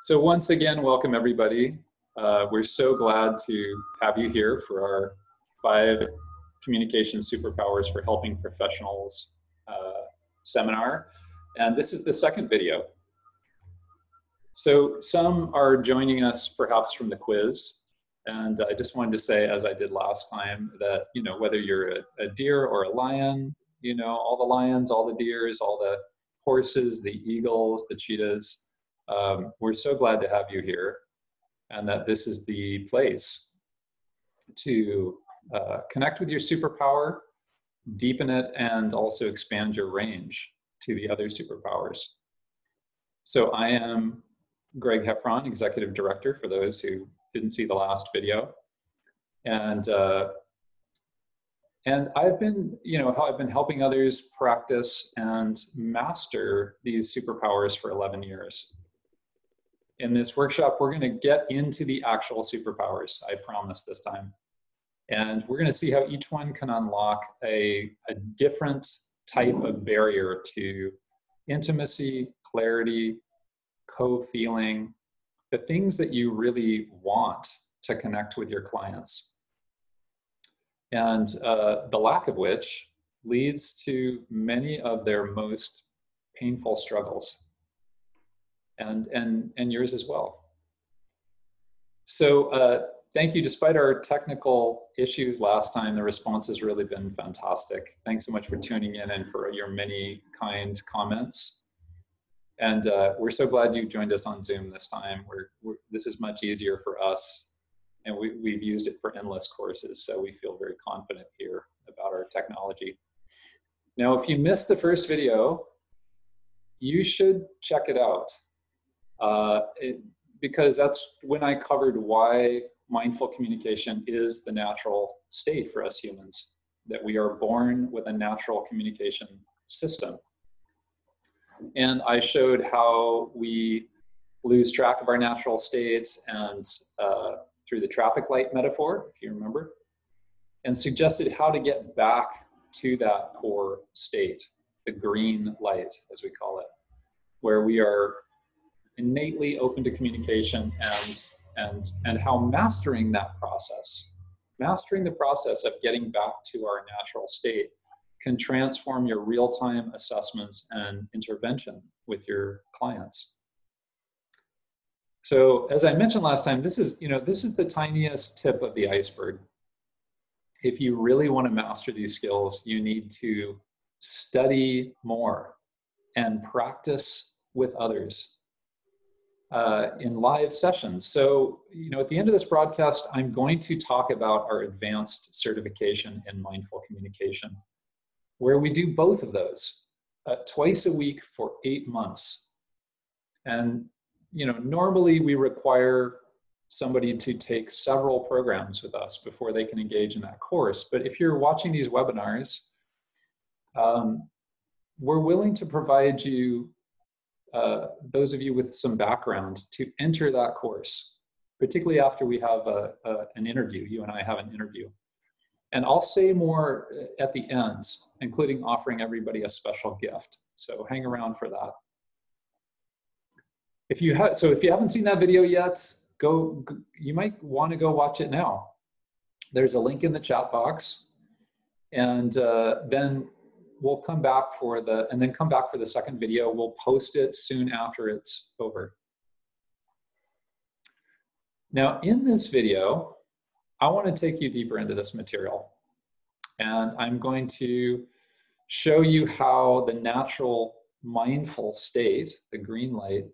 So once again, welcome everybody. We're so glad to have you here for our 5 communication superpowers for helping professionals seminar. And this is the second video. So some are joining us perhaps from the quiz. And I just wanted to say, as I did last time, that, you know, whether you're a deer or a lion, you know, all the lions, all the deers, all the horses, the eagles, the cheetahs, we're so glad to have you here, and that this is the place to connect with your superpower, deepen it, and also expand your range to the other superpowers. So I am Greg Heffron, Executive Director, for those who didn't see the last video. And I've been, I've been helping others practice and master these superpowers for 11 years. In this workshop, we're going to get into the actual superpowers, I promise this time. And we're going to see how each one can unlock a different type of barrier to intimacy, clarity, co-feeling, the things that you really want to connect with your clients. And the lack of which leads to many of their most painful struggles. And yours as well. So thank you. Despite our technical issues last time, the response has really been fantastic. Thanks so much for tuning in and for your many kind comments. And we're so glad you joined us on Zoom this time. This is much easier for us, and we've used it for endless courses, so we feel very confident here about our technology. Now, if you missed the first video, you should check it out. Because that's when I covered why mindful communication is the natural state for us humans, that we are born with a natural communication system. And I showed how we lose track of our natural states and through the traffic light metaphor, if you remember, and suggested how to get back to that core state, the green light, as we call it, where we are innately open to communication, and how mastering that process, mastering the process of getting back to our natural state, can transform your real-time assessments and intervention with your clients. So as I mentioned last time, this is the tiniest tip of the iceberg. If you really want to master these skills, you need to study more and practice with others in live sessions. So, at the end of this broadcast, I'm going to talk about our advanced certification in mindful communication, where we do both of those twice a week for 8 months. And, normally we require somebody to take several programs with us before they can engage in that course. But if you're watching these webinars, we're willing to provide you those of you with some background to enter that course, particularly after we have an interview. You and I have an interview. And I'll say more at the end, including offering everybody a special gift. So hang around for that. If you haven't seen that video yet, you might want to go watch it now. There's a link in the chat box, and then we'll come back for the second video. We'll post it soon after it's over. Now, in this video, I want to take you deeper into this material. And I'm going to show you how the natural mindful state, the green light,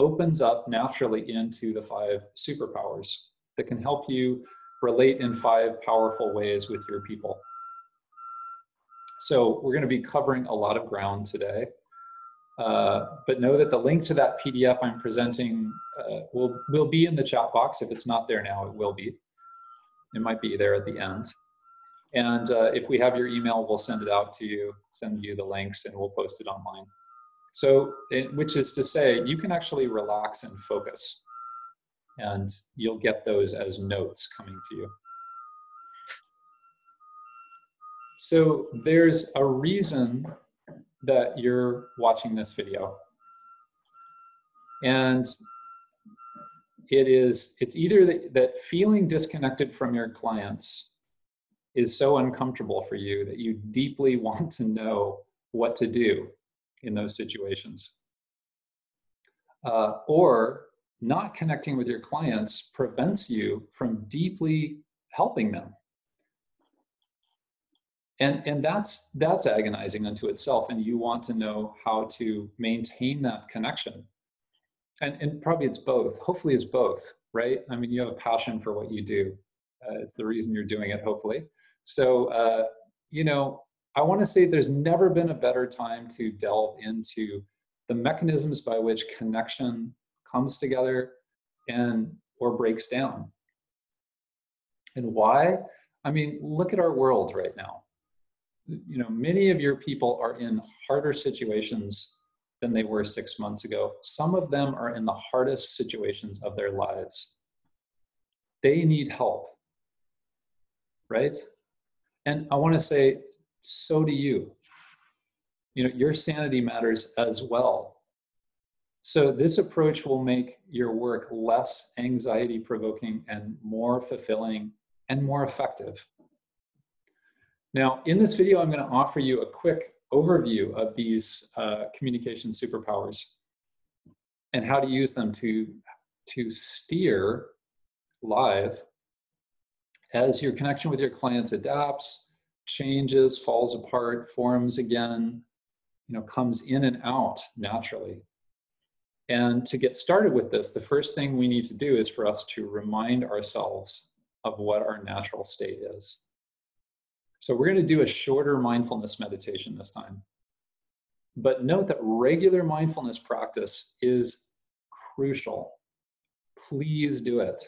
opens up naturally into the 5 superpowers that can help you relate in 5 powerful ways with your people. So we're going to be covering a lot of ground today, but know that the link to that PDF I'm presenting will be in the chat box. If it's not there now, it will be. It might be there at the end. And if we have your email, we'll send it out to you, send you the links, and we'll post it online. So, which is to say, you can actually relax and focus, and you'll get those as notes coming to you. So there's a reason that you're watching this video. And it's either that feeling disconnected from your clients is so uncomfortable for you that you deeply want to know what to do in those situations. Or not connecting with your clients prevents you from deeply helping them. And that's agonizing unto itself, and you want to know how to maintain that connection. And probably it's both. Hopefully it's both, right? I mean, you have a passion for what you do. It's the reason you're doing it, hopefully. So, you know, I want to say there's never been a better time to delve into the mechanisms by which connection comes together or breaks down. And why? I mean, look at our world right now. You know, many of your people are in harder situations than they were 6 months ago. Some of them are in the hardest situations of their lives. They need help, right? And I want to say, so do you. You know, your sanity matters as well. So this approach will make your work less anxiety-provoking and more fulfilling and more effective. Now, in this video, I'm going to offer you a quick overview of these communication superpowers and how to use them to steer live as your connection with your clients adapts, changes, falls apart, forms again, you know, comes in and out naturally. And to get started with this, the first thing we need to do is for us to remind ourselves of what our natural state is. So we're going to do a shorter mindfulness meditation this time. But note that regular mindfulness practice is crucial. Please do it.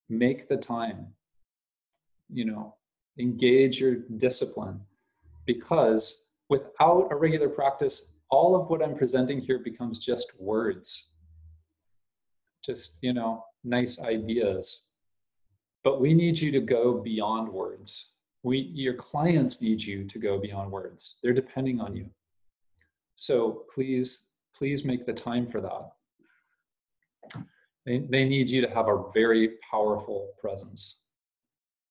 Make the time. You know, engage your discipline. Because without a regular practice, all of what I'm presenting here becomes just words. Just, you know, nice ideas. But we need you to go beyond words. Your clients need you to go beyond words. They're depending on you. So please make the time for that. They need you to have a very powerful presence.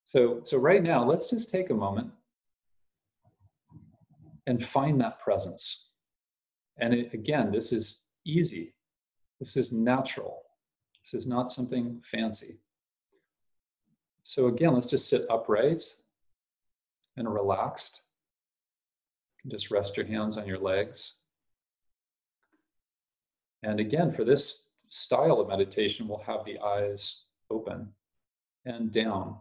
So right now, let's just take a moment and find that presence. And again, this is easy. This is natural. This is not something fancy. So again, let's just sit upright and relaxed. You can just rest your hands on your legs. And again, for this style of meditation, we'll have the eyes open and down.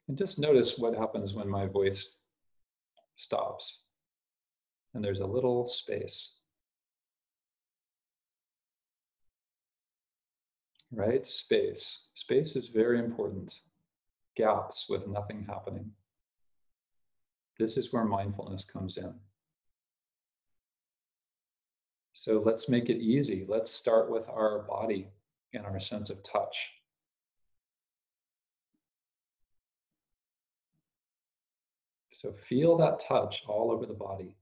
And just notice what happens when my voice stops and there's a little space. Right? Space. Space is very important. Gaps with nothing happening. This is where mindfulness comes in. So let's make it easy. Let's start with our body and our sense of touch. So feel that touch all over the body.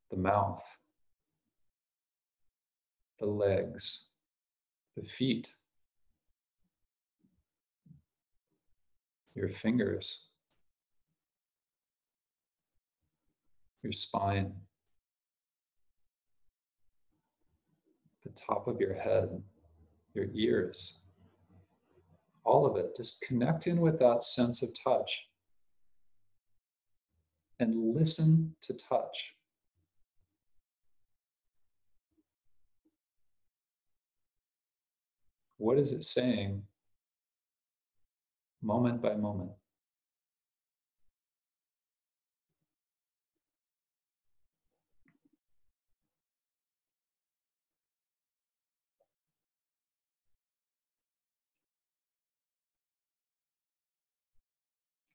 The mouth, the legs, the feet, your fingers, your spine, the top of your head, your ears, all of it. Just connect in with that sense of touch and listen to touch. What is it saying moment by moment?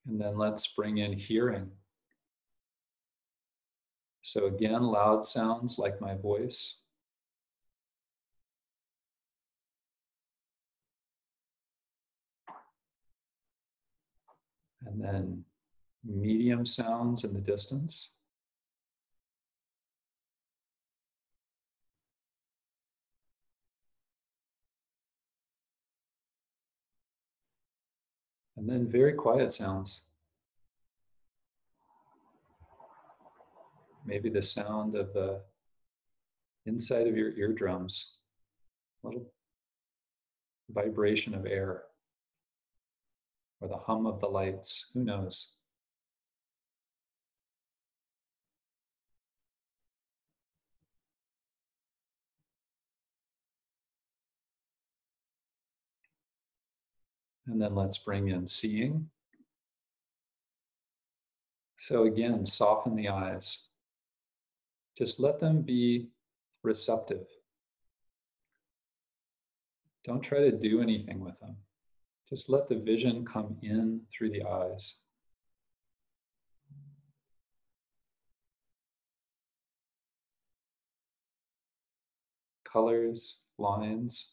And then let's bring in hearing. So again, loud sounds like my voice. And then medium sounds in the distance. And then very quiet sounds. Maybe the sound of the inside of your eardrums, a little vibration of air, or the hum of the lights, who knows? And then let's bring in seeing. So again, soften the eyes. Just let them be receptive. Don't try to do anything with them. Just let the vision come in through the eyes. Colors, lines,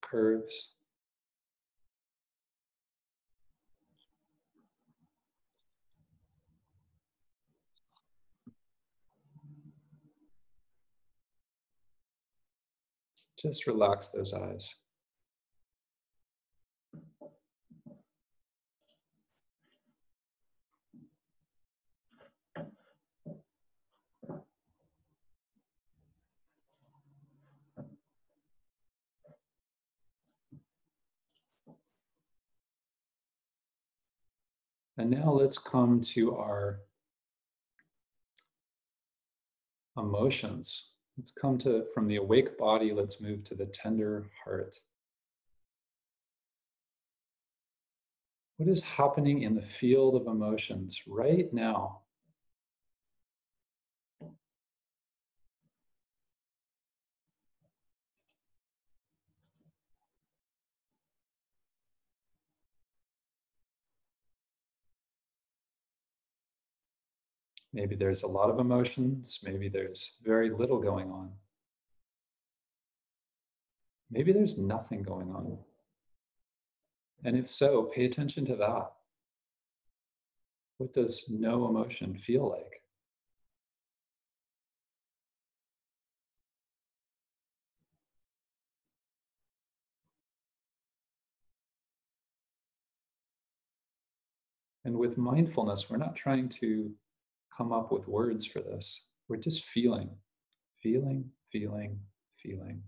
curves. Just relax those eyes. And now let's come to our emotions. Let's come to, from the awake body, let's move to the tender heart. What is happening in the field of emotions right now? Maybe there's a lot of emotions. Maybe there's very little going on. Maybe there's nothing going on. And if so, pay attention to that. What does no emotion feel like? And with mindfulness, we're not trying to come up with words for this. We're just feeling, feeling, feeling, feeling.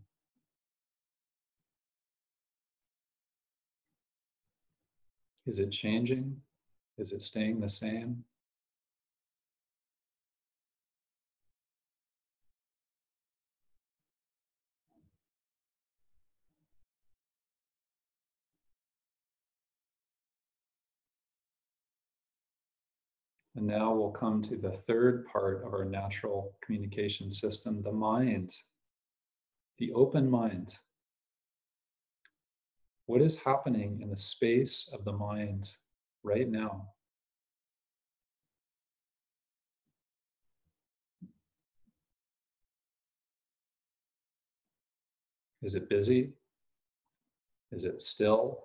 Is it changing? Is it staying the same? And now we'll come to the third part of our natural communication system, the mind, the open mind. What is happening in the space of the mind right now? Is it busy? Is it still?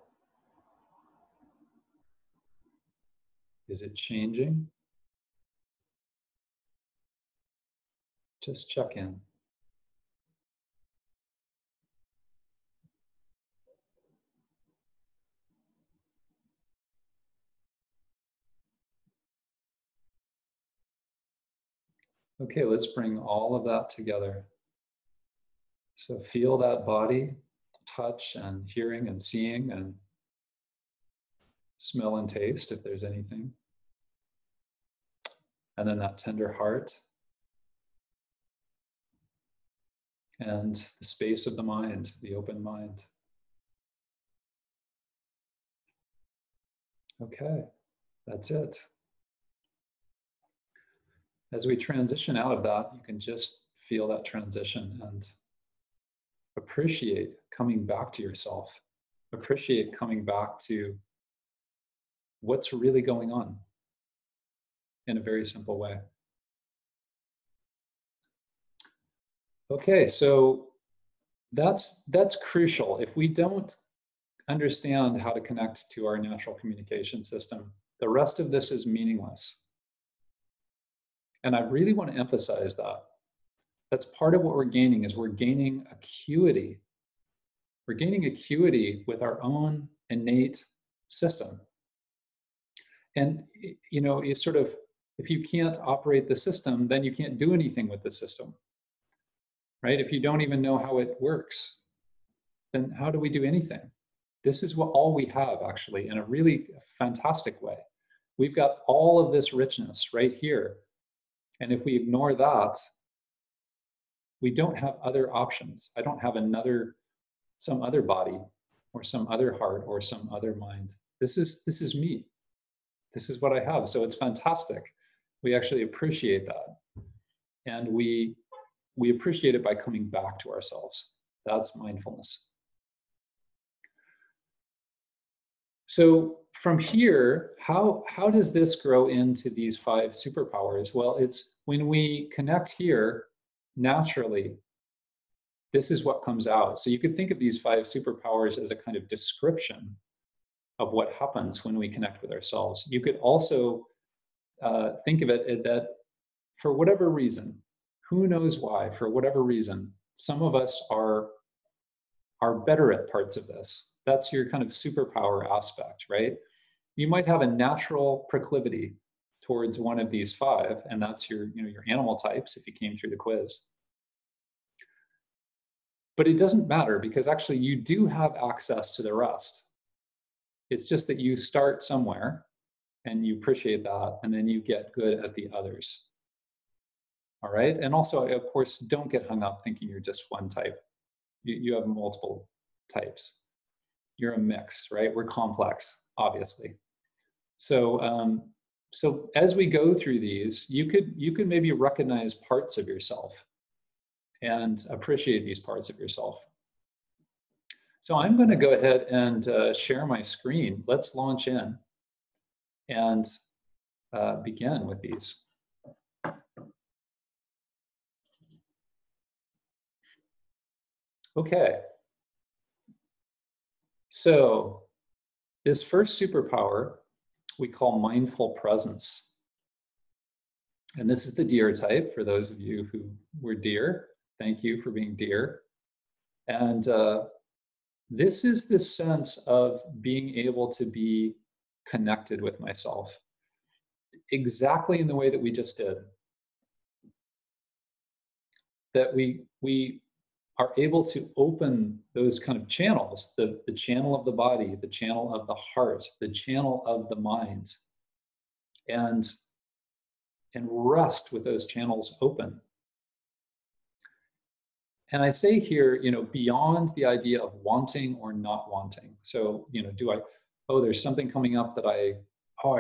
Is it changing? Just check in. Okay, let's bring all of that together. So feel that body, touch and hearing and seeing and smell and taste if there's anything. And then that tender heart and the space of the mind, the open mind. Okay, that's it. As we transition out of that, you can just feel that transition and appreciate coming back to yourself. Appreciate coming back to what's really going on in a very simple way. Okay, so that's crucial. If we don't understand how to connect to our natural communication system, the rest of this is meaningless. And I really want to emphasize that. That's part of what we're gaining, is we're gaining acuity. We're gaining acuity with our own innate system. And, you know, you sort of, if you can't operate the system, then you can't do anything with the system, right? If you don't even know how it works, then how do we do anything? This is what all we have, actually, in a really fantastic way. We've got all of this richness right here. And if we ignore that, we don't have other options. I don't have some other body or some other heart or some other mind. This is me. This is what I have. So it's fantastic. We actually appreciate that. And we appreciate it by coming back to ourselves. That's mindfulness. So from here, how does this grow into these 5 superpowers? Well, it's when we connect here naturally, this is what comes out. So you could think of these 5 superpowers as a kind of description of what happens when we connect with ourselves. You could also think of it that for whatever reason, who knows why, for whatever reason, some of us are better at parts of this. That's your kind of superpower aspect, right? You might have a natural proclivity towards one of these 5, and that's your animal types if you came through the quiz. But it doesn't matter, because actually you do have access to the rest. It's just that you start somewhere and you appreciate that, and then you get good at the others. All right? And also, of course, don't get hung up thinking you're just one type. You have multiple types. You're a mix, right? We're complex, obviously. So, so as we go through these, you could maybe recognize parts of yourself and appreciate these parts of yourself. So I'm going to go ahead and share my screen. Let's launch in and begin with these. Okay. So this first superpower we call mindful presence. And this is the deer type, for those of you who were deer. Thank you for being deer. And this is the sense of being able to be connected with myself, exactly in the way that we just did. That we are able to open those kind of channels, the channel of the body, the channel of the heart, the channel of the mind, and rest with those channels open. And I say here, beyond the idea of wanting or not wanting. So, there's something coming up that I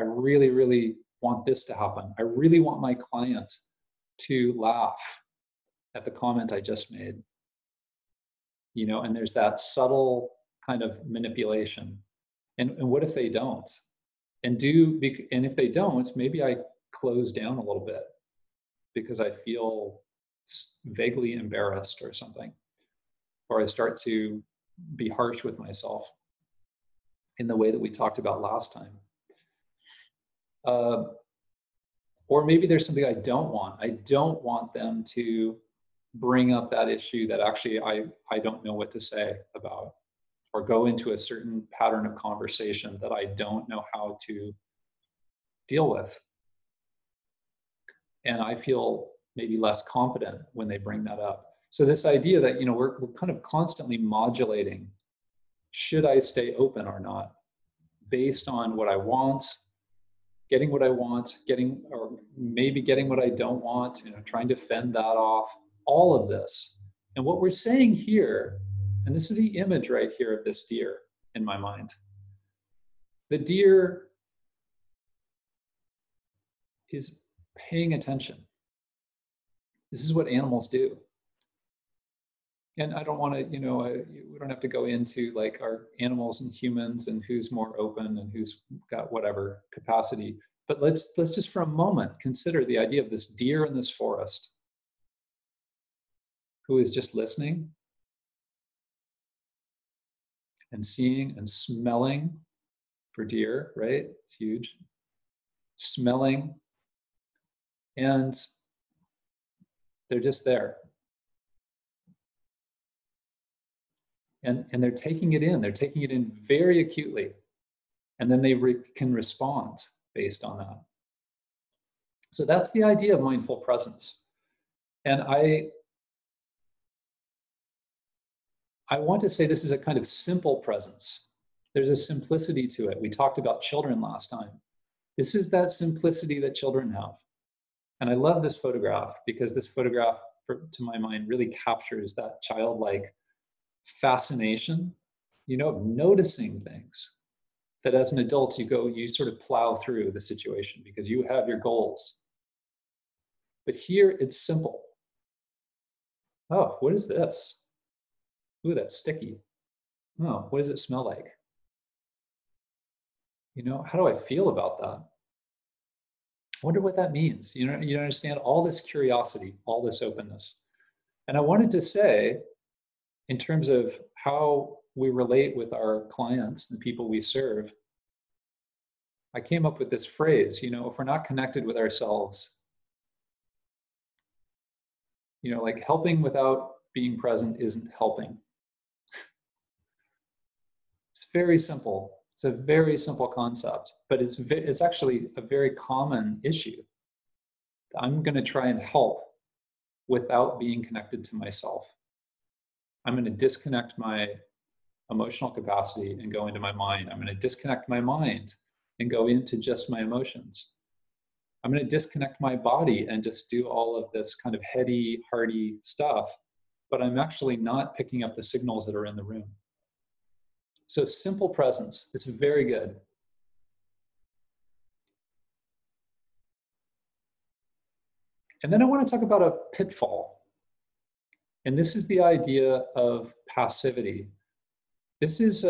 really, really want this to happen. I really want my client to laugh at the comment I just made. And there's that subtle kind of manipulation. And what if they don't? And if they don't, maybe I close down a little bit because I feel vaguely embarrassed or something, or I start to be harsh with myself in the way that we talked about last time. Or maybe there's something I don't want. I don't want them to bring up that issue that actually I don't know what to say about, or go into a certain pattern of conversation that I don't know how to deal with. And I feel maybe less confident when they bring that up. So this idea that, we're kind of constantly modulating, should I stay open or not, based on what I want, getting what I want, or maybe getting what I don't want, trying to fend that off, all of this. And what we're saying here, and this is the image right here of this deer in my mind. The deer is paying attention. This is what animals do. And I don't want to, we don't have to go into like our animals and humans and who's more open and who's got whatever capacity. But let's just for a moment consider the idea of this deer in this forest who is just listening and seeing and smelling for deer, right? It's huge. Smelling, and they're just there. And they're taking it in. They're taking it in very acutely. And then they can respond based on that. So that's the idea of mindful presence. And I want to say this is a kind of simple presence. There's a simplicity to it. We talked about children last time. This is that simplicity that children have. And I love this photograph because this photograph, to my mind, really captures that childlike fascination, of noticing things that as an adult you sort of plow through the situation because you have your goals. But here it's simple. Oh, what is this? Ooh, that's sticky. Oh, what does it smell like? How do I feel about that? I wonder what that means. You understand all this curiosity, all this openness. And I wanted to say, in terms of how we relate with our clients, the people we serve, I came up with this phrase, if we're not connected with ourselves, like helping without being present isn't helping. It's very simple. It's a very simple concept, but it's actually a very common issue. I'm going to try and help without being connected to myself. I'm going to disconnect my emotional capacity and go into my mind. I'm going to disconnect my mind and go into just my emotions. I'm going to disconnect my body and just do all of this kind of heady, hearty stuff, but I'm actually not picking up the signals that are in the room. So simple presence is very good. And then I want to talk about a pitfall. And this is the idea of passivity. This is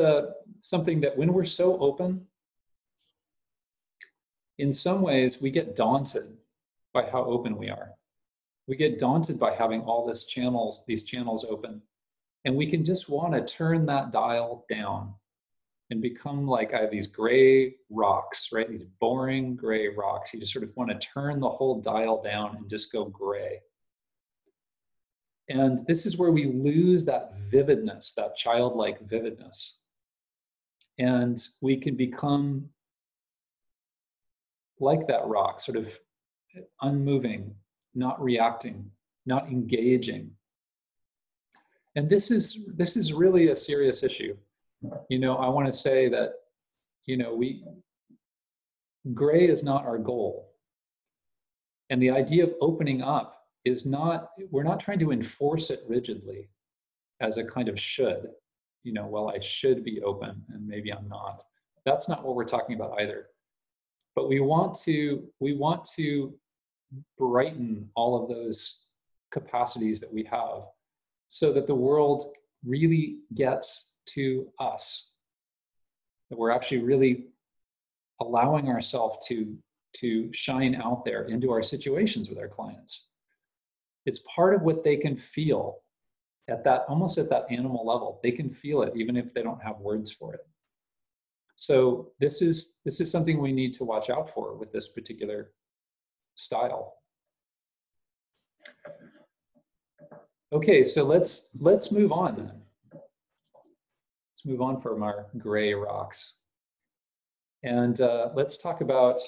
something that when we're so open, in some ways we get daunted by how open we are. We get daunted by having all these channels open. And we can just want to turn that dial down and become like, I have these gray rocks, right? These boring gray rocks. You just sort of want to turn the whole dial down and just go gray. And this is where we lose that vividness, that childlike vividness. And we can become like that rock, sort of unmoving, not reacting, not engaging. And this is really a serious issue. I want to say that, gray is not our goal. And the idea of opening up we're not trying to enforce it rigidly as a kind of should, well, I should be open and maybe I'm not. That's not what we're talking about either. But we want to brighten all of those capacities that we have so that the world really gets to us, that we're actually really allowing ourselves to shine out there into our situations with our clients. It's part of what they can feel almost at that animal level. They can feel it even if they don't have words for it. So this is something we need to watch out for with this particular style. Okay, so let's move on then. Let's move on from our gray rocks. And let's talk about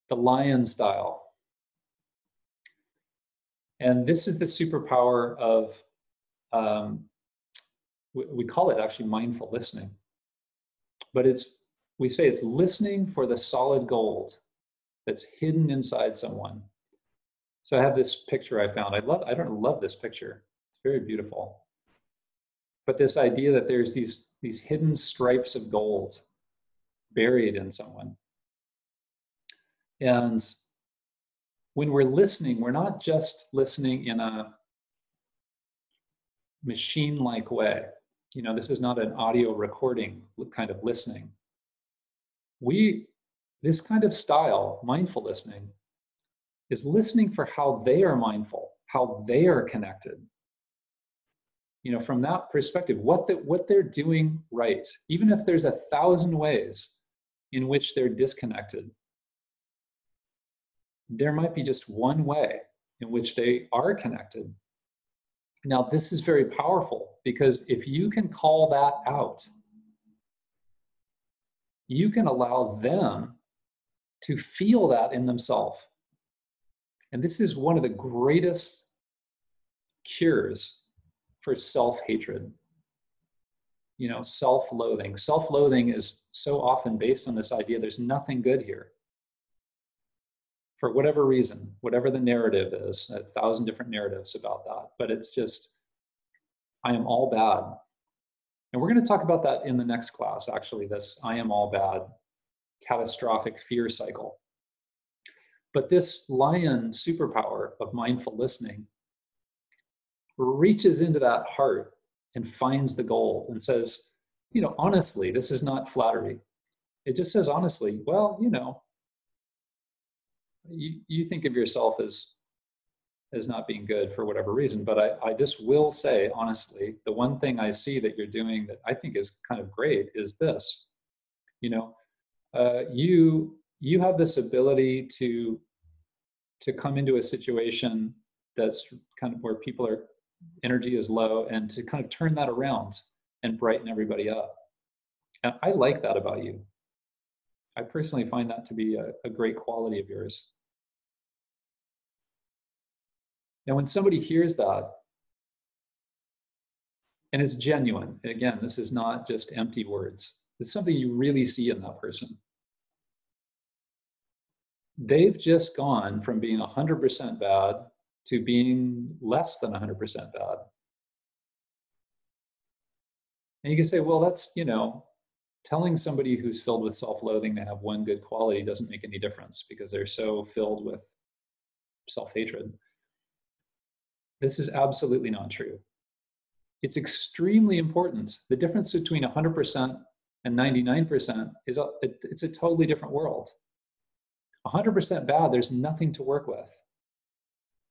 the lion style. And this is the superpower of, we call it actually mindful listening. But we say it's listening for the solid gold that's hidden inside someone. So I have this picture I found. I love this picture. It's very beautiful. But this idea that there's these hidden stripes of gold buried in someone. And when we're listening, we're not just listening in a machine-like way. This is not an audio recording kind of listening. This kind of style, mindful listening, is listening for how they are mindful, how they are connected. from that perspective, what they're doing right, even if there's 1,000 ways in which they're disconnected, there might be just one way in which they are connected. Now, this is very powerful, because if you can call that out, you can allow them to feel that in themselves. And this is one of the greatest cures for self-hatred. Self-loathing. Self-loathing is so often based on this idea there's nothing good here. For whatever reason, whatever the narrative is, 1,000 different narratives about that, but it's just, I am all bad. And we're going to talk about that in the next class, actually, this I am all bad, catastrophic fear cycle. But this lion superpower of mindful listening reaches into that heart and finds the gold and says, honestly, this is not flattery. It just says, honestly, well, you think of yourself as not being good for whatever reason, but I just will say, honestly, the one thing I see that you're doing that I think is kind of great is this. You have this ability to come into a situation that's kind of where energy is low, and to kind of turn that around and brighten everybody up. And I like that about you. I personally find that to be a great quality of yours. Now, when somebody hears that, and it's genuine, again, this is not just empty words, it's something you really see in that person. They've just gone from being 100% bad to being less than 100% bad. And you can say, well, that's, telling somebody who's filled with self-loathing to have one good quality doesn't make any difference, because they're so filled with self-hatred. This is absolutely not true. It's extremely important. The difference between 100% and 99% is it's a totally different world. 100% bad, there's nothing to work with.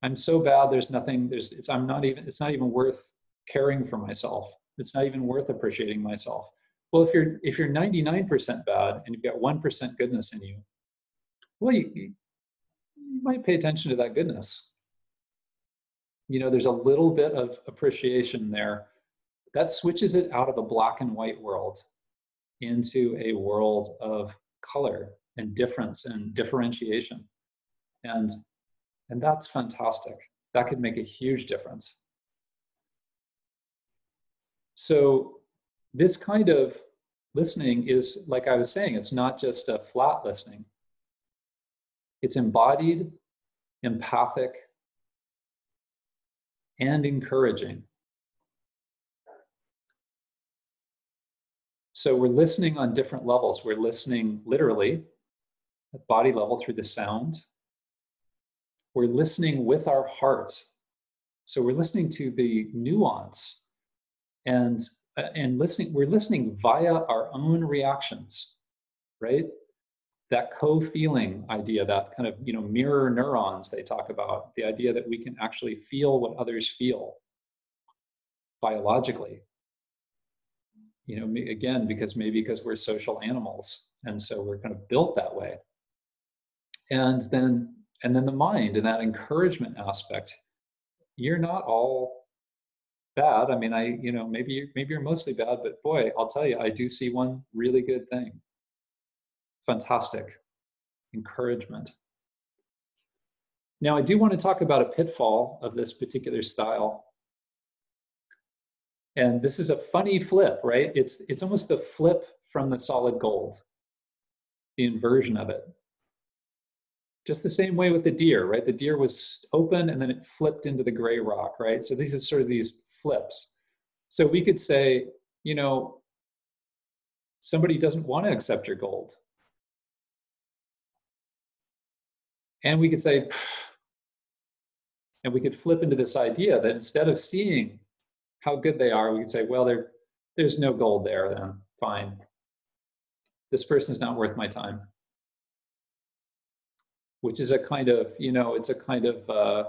I'm so bad, there's nothing, it's not even worth caring for myself. It's not even worth appreciating myself. Well, if you're 99% bad and you've got 1% goodness in you, well, you might pay attention to that goodness. There's a little bit of appreciation there. That switches it out of a black and white world into a world of color and difference and differentiation. And that's fantastic. That could make a huge difference. So this kind of listening is, like I was saying, it's not just a flat listening. It's embodied, empathic, and encouraging. So we're listening on different levels. We're listening literally at body level through the sound. We're listening with our heart. So we're listening to the nuance and listening. We're listening via our own reactions, right? That co-feeling idea, that kind of mirror neurons they talk about, the idea that we can actually feel what others feel biologically. Again, because we're social animals, and so we're kind of built that way. And then the mind and that encouragement aspect. You're not all bad. I mean, maybe you're mostly bad, but boy, I'll tell you, I do see one really good thing. Fantastic encouragement. Now, I do want to talk about a pitfall of this particular style. And this is a funny flip, right? It's almost a flip from the solid gold, the inversion of it. Just the same way with the deer, right? The deer was open and then it flipped into the gray rock, right? So these are sort of these flips. So we could say, somebody doesn't want to accept your gold. And we could say, and we could flip into this idea that instead of seeing how good they are, we could say, well, there's no gold there then, fine. This person's not worth my time. Which is a kind of, it's a kind of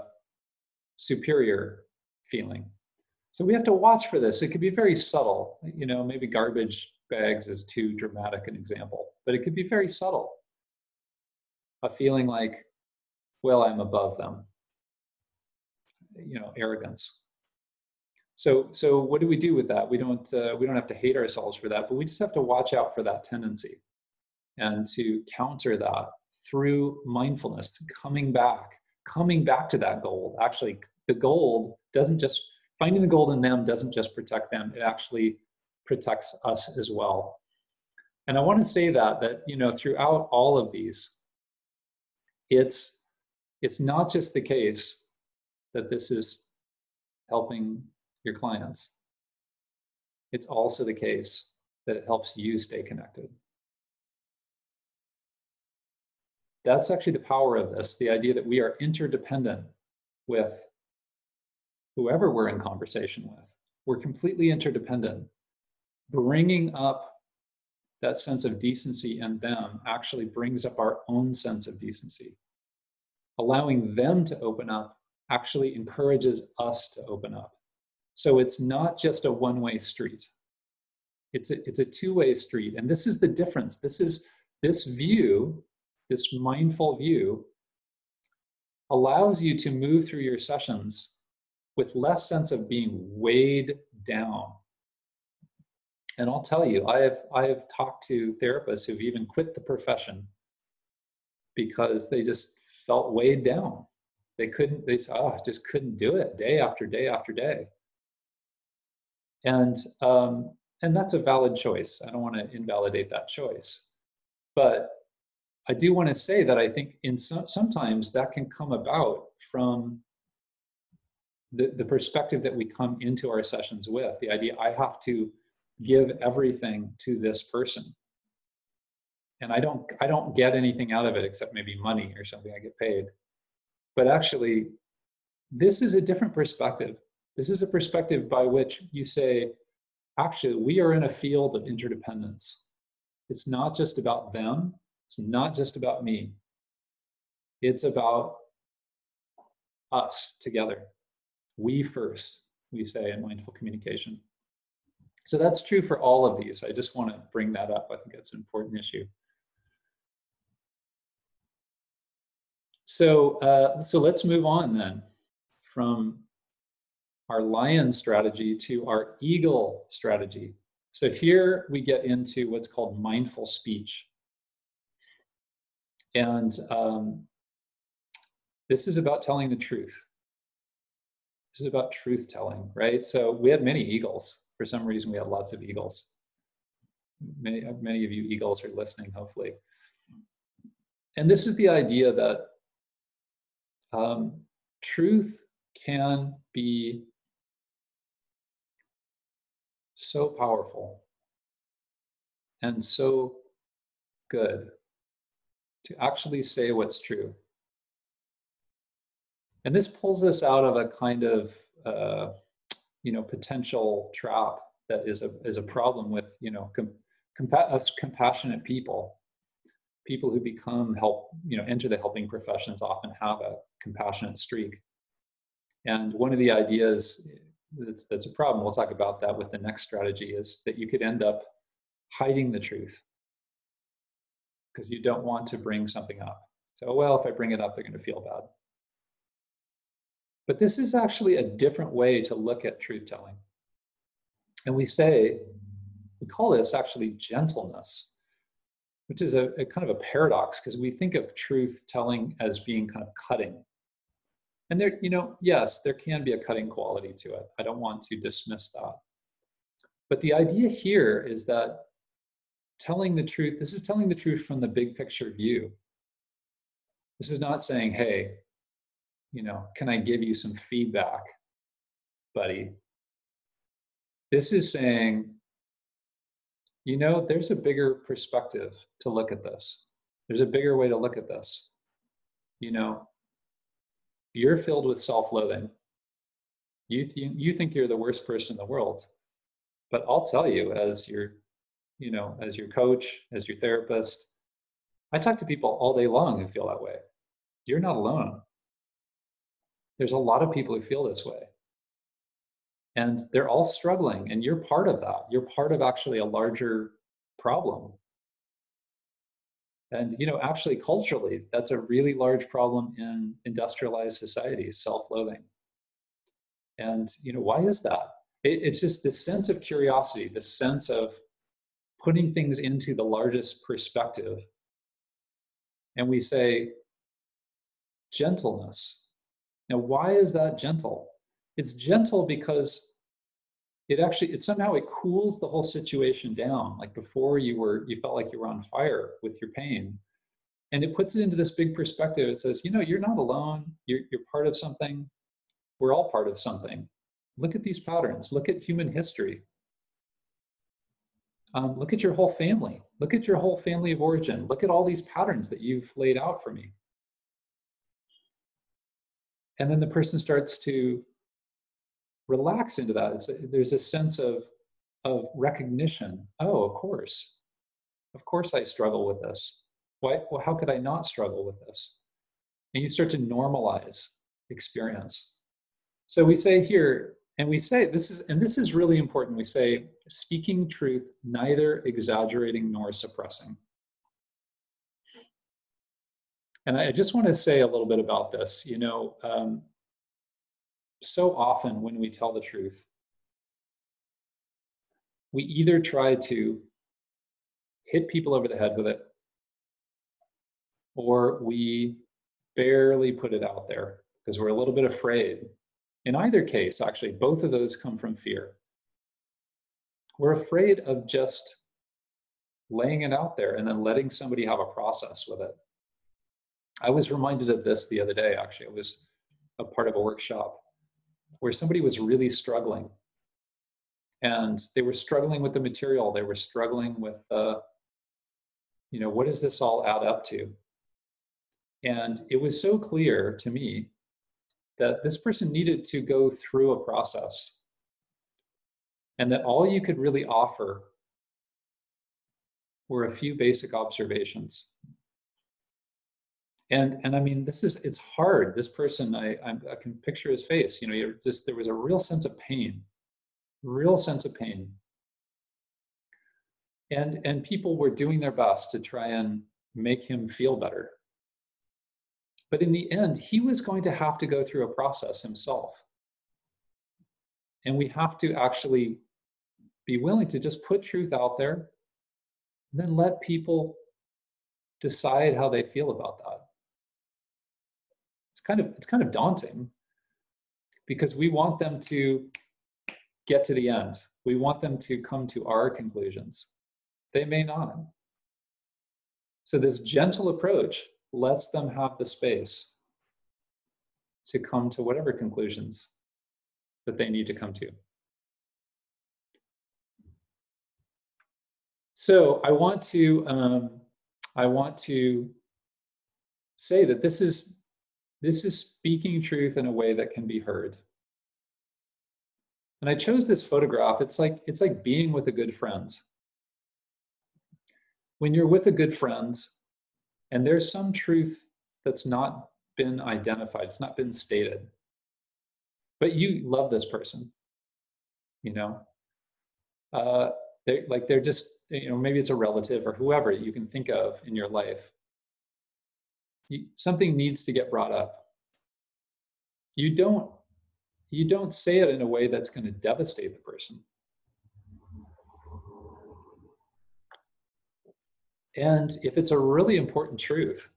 superior feeling. So we have to watch for this. It could be very subtle. You know, maybe garbage bags is too dramatic an example, but it could be very subtle. A feeling like, well, I'm above them. You know, arrogance. So what do we do with that? We don't have to hate ourselves for that, but we just have to watch out for that tendency, and to counter that through mindfulness, coming back to that gold. Actually, the gold doesn't just, finding the gold in them doesn't just protect them, it actually protects us as well. And I want to say that you know, throughout all of these, it's not just the case that this is helping your clients. It's also the case that it helps you stay connected. That's actually the power of this, the idea that we are interdependent with whoever we're in conversation with. We're completely interdependent. Bringing up that sense of decency in them actually brings up our own sense of decency. Allowing them to open up actually encourages us to open up. So it's not just a one-way street. It's a two-way street. And this is the difference. This view, this mindful view, allows you to move through your sessions with less sense of being weighed down. And I'll tell you, I have talked to therapists who've even quit the profession because they just felt weighed down. They said, I just couldn't do it day after day after day. And that's a valid choice. I don't want to invalidate that choice. But I do want to say that I think sometimes that can come about from the perspective that we come into our sessions with, the idea I have to give everything to this person. And I don't get anything out of it except maybe money or something. I get paid. But actually, this is a different perspective. This is a perspective by which you say, actually, we are in a field of interdependence. It's not just about them. It's not just about me. It's about us together. We first, we say in mindful communication. So that's true for all of these. I just want to bring that up. I think that's an important issue. So let's move on then from our lion strategy to our eagle strategy. So here we get into what's called mindful speech. And this is about telling the truth. This is about truth telling, right? So we had many eagles. For some reason, we had lots of eagles. Many of you eagles are listening, hopefully. And this is the idea that truth can be so powerful and so good to actually say what's true. And this pulls us out of a kind of potential trap that is a problem with us compassionate people. People who enter the helping professions often have a compassionate streak. And one of the ideas that's a problem, we'll talk about that with the next strategy, is that you could end up hiding the truth because you don't want to bring something up. So, well, if I bring it up, they're going to feel bad. But this is actually a different way to look at truth telling. And we call this actually gentleness, which is a kind of a paradox because we think of truth telling as being kind of cutting. And there, yes, there can be a cutting quality to it. I don't want to dismiss that. But the idea here is that telling the truth, this is telling the truth from the big picture view. This is not saying, hey, can I give you some feedback, buddy? This is saying, there's a bigger perspective to look at this. There's a bigger way to look at this. You're filled with self-loathing. You think you're the worst person in the world. But I'll tell you, as your coach, as your therapist, I talk to people all day long who feel that way. You're not alone. There's a lot of people who feel this way. And they're all struggling, and you're part of that. You're part of actually a larger problem. And, actually culturally, that's a really large problem in industrialized societies, self-loathing. And, why is that? It's just this sense of curiosity, this sense of putting things into the largest perspective. And we say, gentleness. Now, why is that gentle? It's gentle because it somehow it cools the whole situation down. Like before you felt like you were on fire with your pain. And it puts it into this big perspective. It says, you're not alone. You're part of something. We're all part of something. Look at these patterns. Look at human history. Look at your whole family. Look at your whole family of origin. Look at all these patterns that you've laid out for me. And then the person starts to relax into that. There's a sense of recognition. Oh, of course. Of course I struggle with this. Why? Well, how could I not struggle with this? And you start to normalize experience. So we say here, and we say this is really important. We say, speaking truth, neither exaggerating nor suppressing. And I just want to say a little bit about this. So often when we tell the truth, we either try to hit people over the head with it, or we barely put it out there because we're a little bit afraid. In either case, actually, both of those come from fear. We're afraid of just laying it out there and then letting somebody have a process with it. I was reminded of this the other day, actually. It was a part of a workshop where somebody was really struggling. And they were struggling with the material. They were struggling with, what does this all add up to? And it was so clear to me that this person needed to go through a process, and that all you could really offer were a few basic observations. And I mean, it's hard. This person, I can picture his face. There was a real sense of pain. And people were doing their best to try and make him feel better. But in the end, he was going to have to go through a process himself. And we have to actually be willing to just put truth out there, and then let people decide how they feel about that. It's kind of daunting, because we want them to get to the end. We want them to come to our conclusions. They may not. So this gentle approach lets them have the space to come to whatever conclusions that they need to come to. So I want to say that this is speaking truth in a way that can be heard. And I chose this photograph. It's like being with a good friend. When you're with a good friend, and there's some truth that's not been identified, it's not been stated, but you love this person, they're just, maybe it's a relative or whoever you can think of in your life. Something needs to get brought up. You don't say it in a way that's going to devastate the person. And if it's a really important truth,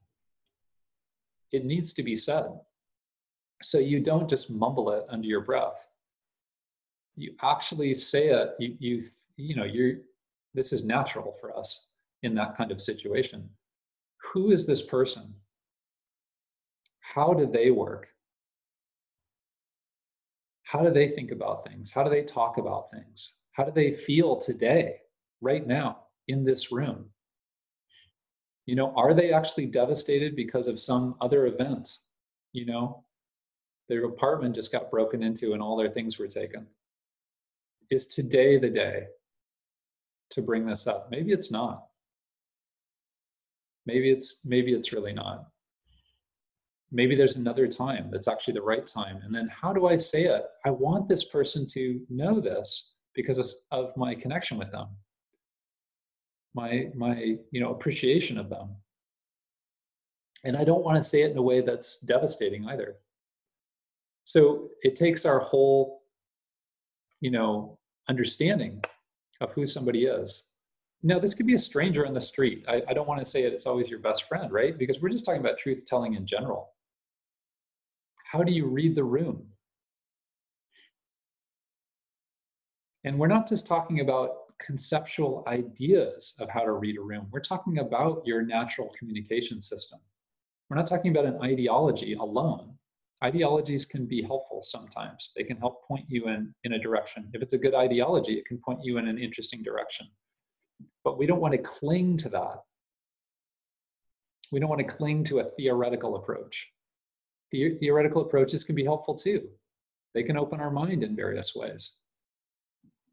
it needs to be said. So you don't just mumble it under your breath. You actually say it. This is natural for us in that kind of situation. Who is this person? How do they work? How do they think about things? How do they talk about things? How do they feel today, right now, in this room? Are they actually devastated because of some other event? Their apartment just got broken into and all their things were taken. Is today the day to bring this up? Maybe it's not. Maybe it's really not. Maybe there's another time that's actually the right time. And then how do I say it? I want this person to know this because of my connection with them, my appreciation of them. And I don't want to say it in a way that's devastating either. So it takes our whole, understanding of who somebody is. Now, this could be a stranger on the street. I don't want to say it's always your best friend, right? Because we're just talking about truth telling in general. How do you read the room? And we're not just talking about conceptual ideas of how to read a room. We're talking about your natural communication system. We're not talking about an ideology alone. Ideologies can be helpful sometimes. They can help point you in a direction. If it's a good ideology, it can point you in an interesting direction. But we don't want to cling to that. We don't want to cling to a theoretical approach. Theoretical approaches can be helpful too. They can open our mind in various ways.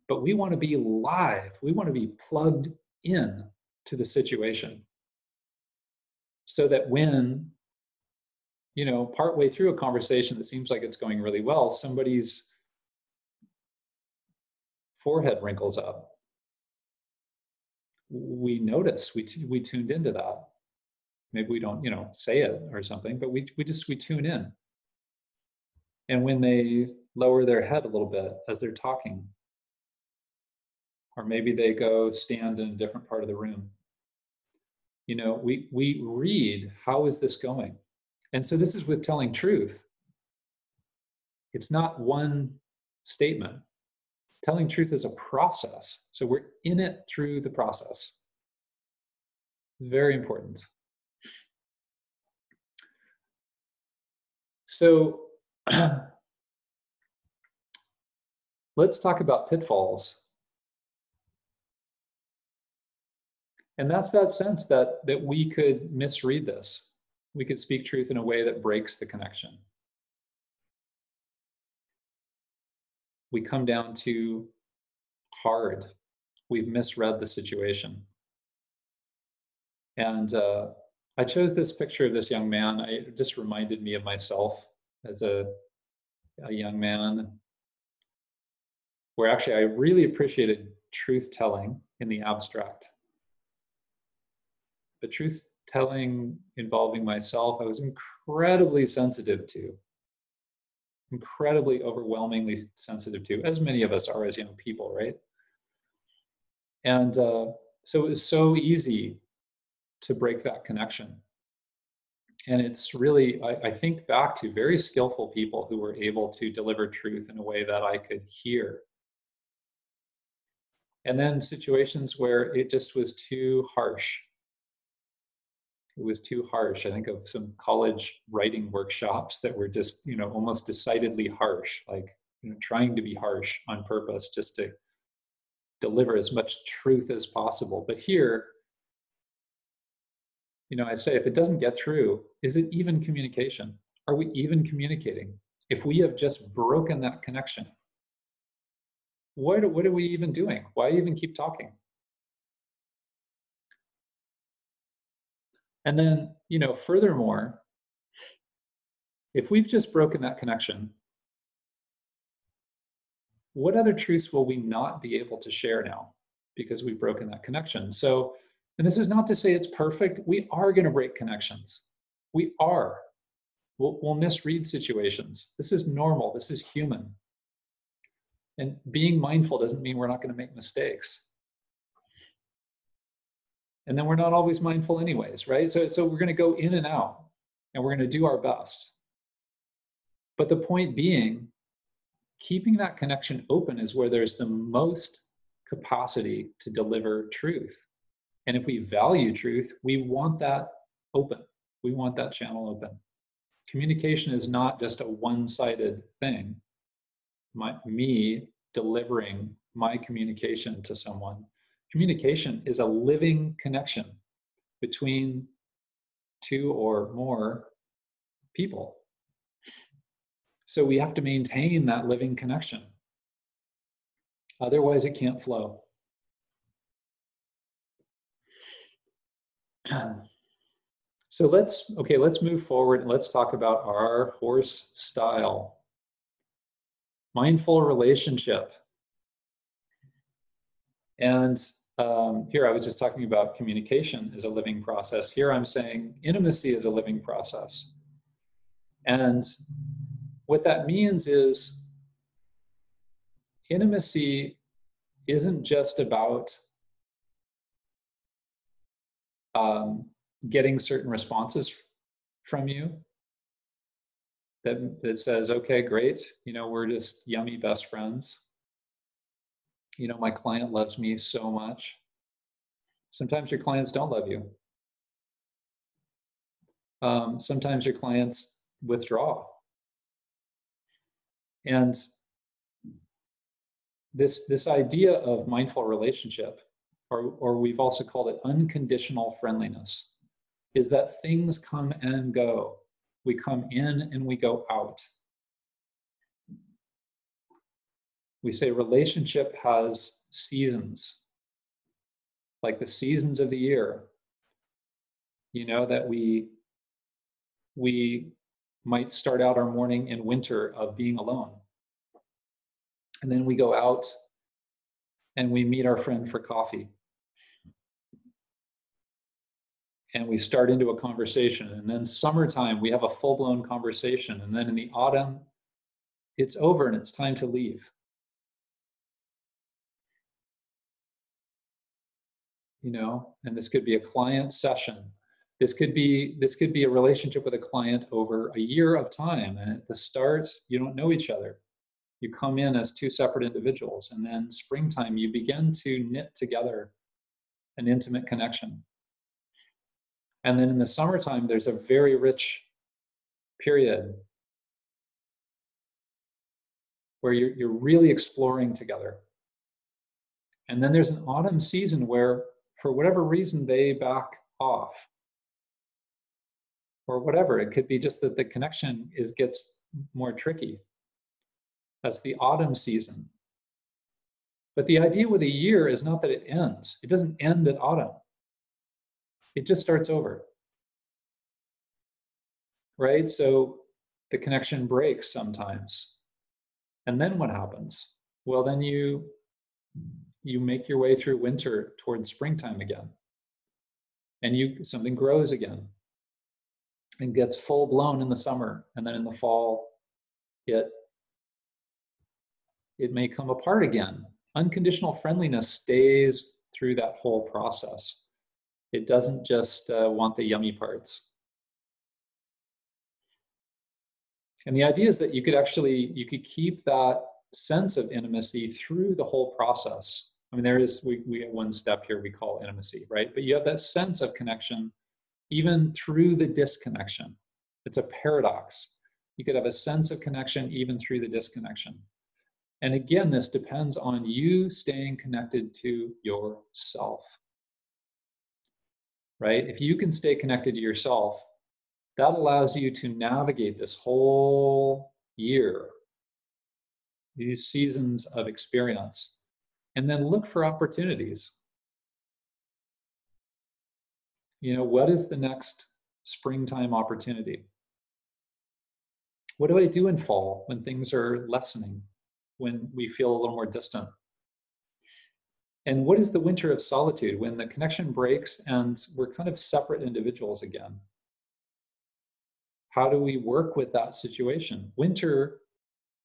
But we want to be live. We want to be plugged in to the situation. So that when, partway through a conversation that seems like it's going really well, somebody's forehead wrinkles up. We notice, we tuned into that. Maybe we don't, say it or something, but we tune in. And when they lower their head a little bit as they're talking, or maybe they go stand in a different part of the room, we read, how is this going? And so this is with telling truth. It's not one statement. Telling truth is a process. So we're in it through the process. Very important. So let's talk about pitfalls. And that's that sense that we could misread this. We could speak truth in a way that breaks the connection. We come down to hard. We've misread the situation. And I chose this picture of this young man. It just reminded me of myself as a young man, where actually I really appreciated truth telling in the abstract. But truth telling involving myself, I was incredibly sensitive to, incredibly overwhelmingly sensitive to, as many of us are as young people, right? And so it was so easy to break that connection. And it's really, I think back to very skillful people who were able to deliver truth in a way that I could hear. And then situations where it just was too harsh. It was too harsh. I think of some college writing workshops that were just, almost decidedly harsh, like, trying to be harsh on purpose just to deliver as much truth as possible. But here, I say, if it doesn't get through, is it even communication? Are we even communicating? If we have just broken that connection, what are we even doing? Why even keep talking? And then, furthermore, if we've just broken that connection, what other truths will we not be able to share now because we've broken that connection? So, and this is not to say it's perfect. We are going to break connections. We are. We'll misread situations. This is normal. This is human. And being mindful doesn't mean we're not going to make mistakes. And then we're not always mindful anyways, right? So we're going to go in and out, and we're going to do our best. But the point being, keeping that connection open is where there's the most capacity to deliver truth. And if we value truth, we want that open. We want that channel open. Communication is not just a one-sided thing. Me delivering my communication to someone. Communication is a living connection between two or more people. So we have to maintain that living connection. Otherwise, it can't flow. So let's move forward and let's talk about our horse style. Mindful relationship. And here I was just talking about communication as a living process. Here I'm saying intimacy is a living process. And what that means is intimacy isn't just about getting certain responses from you that says, okay, great, we're just yummy best friends. My client loves me so much. Sometimes your clients don't love you. Sometimes your clients withdraw. And this idea of mindful relationship, or we've also called it unconditional friendliness, is that things come and go. We come in and we go out. We say relationship has seasons, like the seasons of the year, that we might start out our morning in winter of being alone. And then we go out and we meet our friend for coffee. And we start into a conversation. And then summertime, we have a full-blown conversation. And then in the autumn, it's over and it's time to leave. And this could be a client session. This could be a relationship with a client over a year of time. And at the start, you don't know each other. You come in as two separate individuals. And then springtime, you begin to knit together an intimate connection. And then in the summertime, there's a very rich period where you're really exploring together. And then there's an autumn season where, for whatever reason, they back off. Or whatever. It could be just that the connection gets more tricky. That's the autumn season. But the idea with a year is not that it ends. It doesn't end at autumn. It just starts over. Right? So the connection breaks sometimes. And then what happens? Well, then you make your way through winter towards springtime again. And something grows again and gets full blown in the summer. And then in the fall, it may come apart again. Unconditional friendliness stays through that whole process. It doesn't just want the yummy parts. And the idea is that you could keep that sense of intimacy through the whole process. I mean, we have one step here we call intimacy, right? But you have that sense of connection even through the disconnection. It's a paradox. You could have a sense of connection even through the disconnection. And again, this depends on you staying connected to yourself, right? If you can stay connected to yourself, that allows you to navigate this whole year, these seasons of experience, and then look for opportunities. What is the next springtime opportunity? What do I do in fall when things are lessening, when we feel a little more distant? And what is the winter of solitude, when the connection breaks and we're kind of separate individuals again? How do we work with that situation? Winter,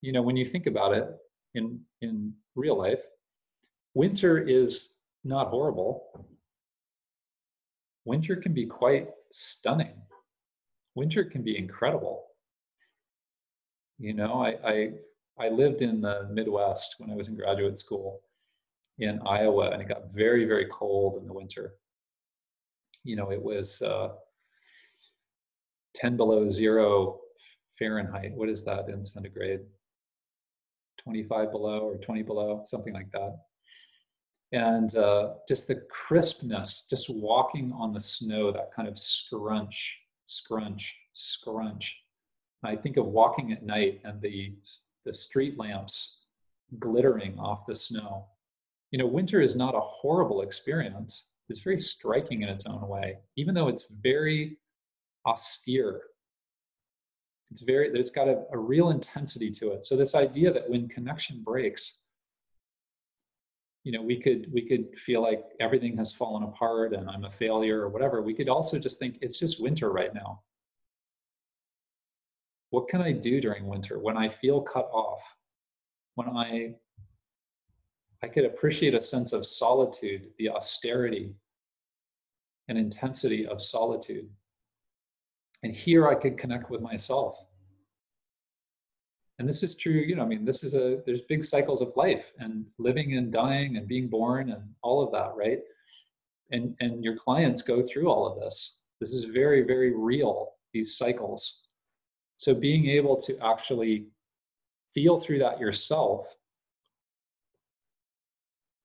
when you think about it in real life, winter is not horrible. Winter can be quite stunning. Winter can be incredible. I lived in the Midwest when I was in graduate school in Iowa, and it got very, very cold in the winter. It was 10 below zero Fahrenheit. What is that in centigrade? 25 below or 20 below, something like that. And just the crispness, just walking on the snow, that kind of scrunch. I think of walking at night and the street lamps glittering off the snow. Winter is not a horrible experience. It's very striking in its own way, even though it's very austere. It's got a real intensity to it. So this idea that when connection breaks, we could feel like everything has fallen apart and I'm a failure or whatever. We could also just think it's just winter right now. What can I do during winter when I feel cut off? When I could appreciate a sense of solitude, the austerity and intensity of solitude. And here I could connect with myself. And this is true, there's big cycles of life and living and dying and being born and all of that, right? And your clients go through all of this. This is very, very real, these cycles. So being able to actually feel through that yourself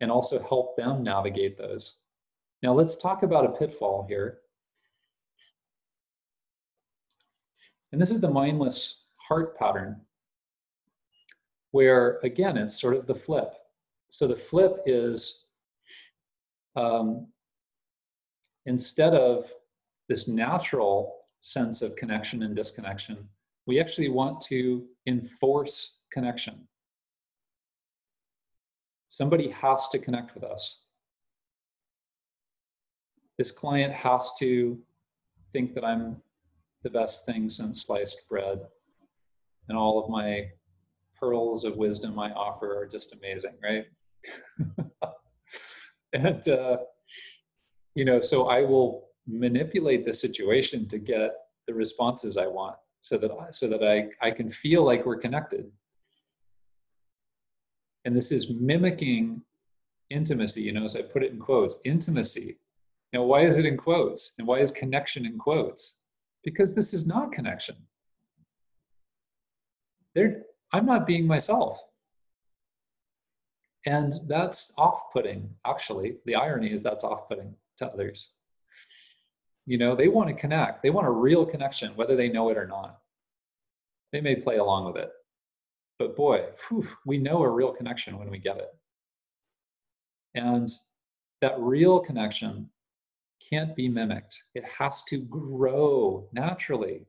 and also help them navigate those. Now let's talk about a pitfall here. And this is the Mindless Heart pattern, where again, it's sort of the flip. So the flip is instead of this natural sense of connection and disconnection, we actually want to enforce connection. Somebody has to connect with us. This client has to think that I'm the best thing since sliced bread, and all of my pearls of wisdom I offer are just amazing, right? And so I will manipulate the situation to get the responses I want, so that I can feel like we're connected. And this is mimicking intimacy, as I put it in quotes, intimacy. Now, why is it in quotes? And why is connection in quotes? Because this is not connection. I'm not being myself. And that's off-putting, actually. The irony is that's off-putting to others. They want to connect. They want a real connection, whether they know it or not. They may play along with it. But boy, we know a real connection when we get it. And that real connection can't be mimicked. It has to grow naturally.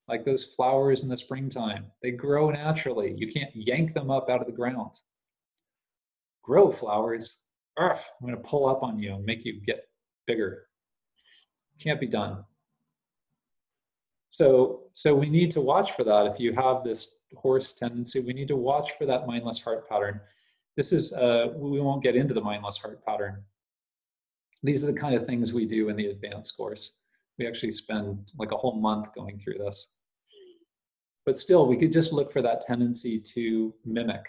Like those flowers in the springtime, they grow naturally. You can't yank them up out of the ground. Grow, flowers. I'm going to pull up on you and make you get bigger. Can't be done. So we need to watch for that. If you have this horse tendency, we need to watch for that mindless heart pattern. This is, we won't get into the mindless heart pattern. These are the kind of things we do in the advanced course. We actually spend like a whole month going through this. But still, we could just look for that tendency to mimic.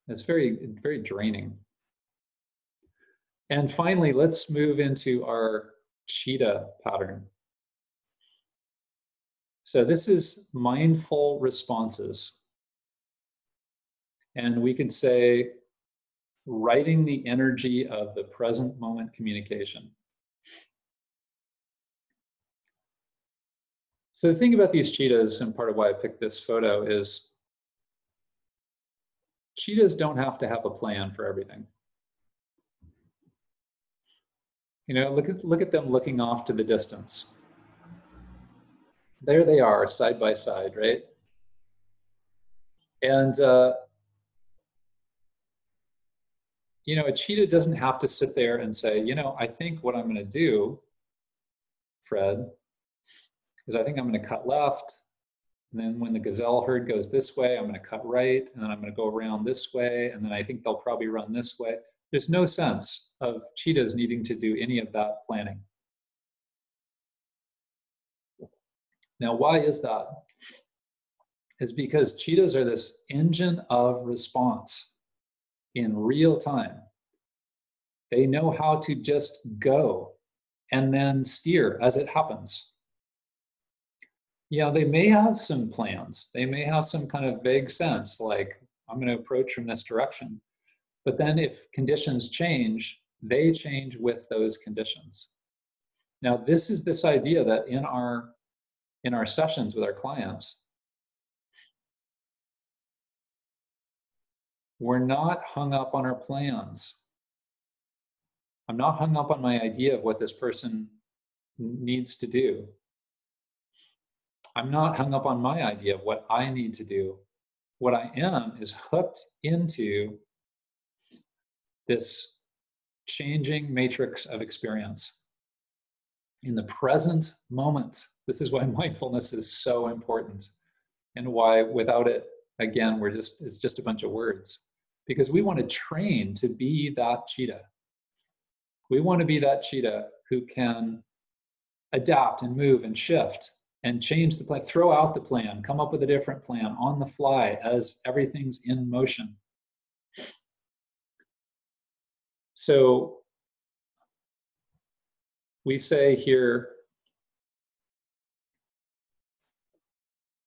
It's very, very draining. And finally, let's move into our Cheetah pattern. So this is mindful responses. And we could say, writing the energy of the present moment communication. So the thing about these cheetahs, and part of why I picked this photo, is cheetahs don't have to have a plan for everything. Look at them looking off to the distance. There they are, side by side, right? And a cheetah doesn't have to sit there and say, I think what I'm going to do, Fred, is I think I'm going to cut left. And then when the gazelle herd goes this way, I'm going to cut right. And then I'm going to go around this way. And then I think they'll probably run this way. There's no sense of cheetahs needing to do any of that planning. Now, why is that? It's because cheetahs are this engine of response in real time. They know how to just go and then steer as it happens. They may have some plans. They may have some kind of vague sense, like, I'm going to approach from this direction. But then if conditions change, they change with those conditions. Now, this is this idea that in our sessions with our clients, we're not hung up on our plans. I'm not hung up on my idea of what this person needs to do. I'm not hung up on my idea of what I need to do. What I am is hooked into this changing matrix of experience in the present moment. This is why mindfulness is so important, and why without it, again, it's just a bunch of words. Because we want to train to be that cheetah. We want to be that cheetah who can adapt and move and shift and change the plan, throw out the plan, come up with a different plan on the fly as everything's in motion. So we say here,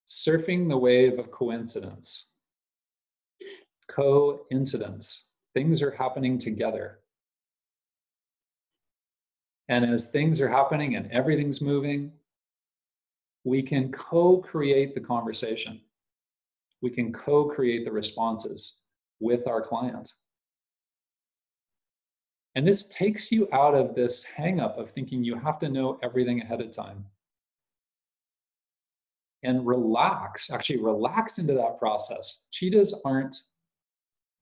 surfing the wave of coincidence. Coincidence. Things are happening together. And as things are happening and everything's moving, we can co-create the conversation. We can co-create the responses with our client. And this takes you out of this hang-up of thinking you have to know everything ahead of time. And actually relax into that process. Cheetahs aren't